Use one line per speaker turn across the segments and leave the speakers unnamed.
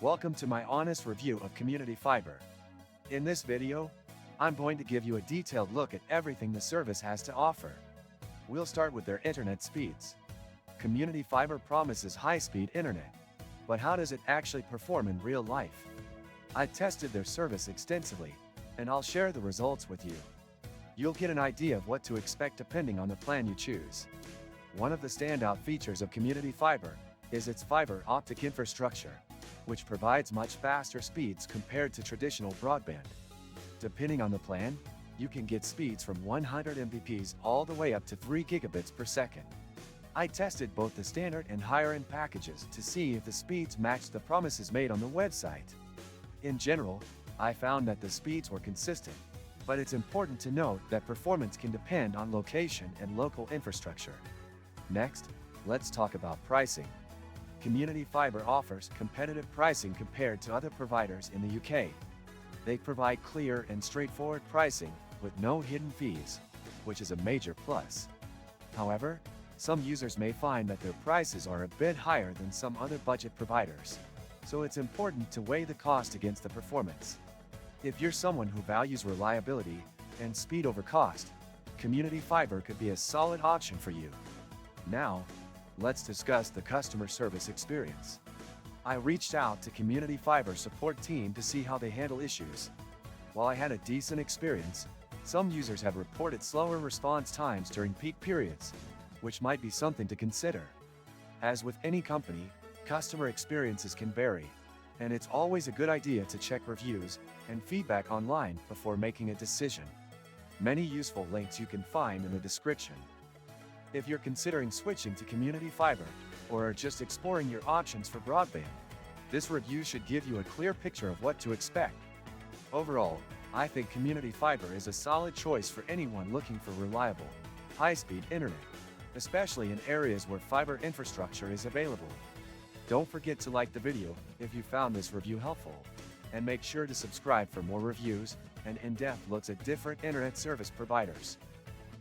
Welcome to my honest review of Community Fibre. In this video, I'm going to give you a detailed look at everything the service has to offer. We'll start with their internet speeds. Community Fibre promises high-speed internet. But how does it actually perform in real life? I tested their service extensively, and I'll share the results with you. You'll get an idea of what to expect depending on the plan you choose. One of the standout features of Community Fibre is its fiber optic infrastructure, which provides much faster speeds compared to traditional broadband. Depending on the plan, you can get speeds from 100 Mbps all the way up to 3 gigabits per second. I tested both the standard and higher-end packages to see if the speeds matched the promises made on the website. In general, I found that the speeds were consistent, but it's important to note that performance can depend on location and local infrastructure. Next, let's talk about pricing. Community Fibre offers competitive pricing compared to other providers in the UK. They provide clear and straightforward pricing with no hidden fees, which is a major plus. However, some users may find that their prices are a bit higher than some other budget providers, so it's important to weigh the cost against the performance. If you're someone who values reliability and speed over cost, Community Fibre could be a solid option for you. Now, let's discuss the customer service experience. I reached out to Community Fibre support team to see how they handle issues. While I had a decent experience, some users have reported slower response times during peak periods, which might be something to consider. As with any company, customer experiences can vary, and it's always a good idea to check reviews and feedback online before making a decision. Many useful links you can find in the description. If you're considering switching to Community Fibre, or are just exploring your options for broadband, this review should give you a clear picture of what to expect. Overall, I think Community Fibre is a solid choice for anyone looking for reliable, high-speed internet, especially in areas where fiber infrastructure is available. Don't forget to like the video if you found this review helpful, and make sure to subscribe for more reviews and in-depth looks at different internet service providers.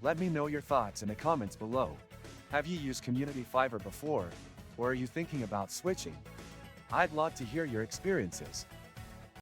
Let me know your thoughts in the comments below. Have you used Community Fibre before, or are you thinking about switching? I'd love to hear your experiences.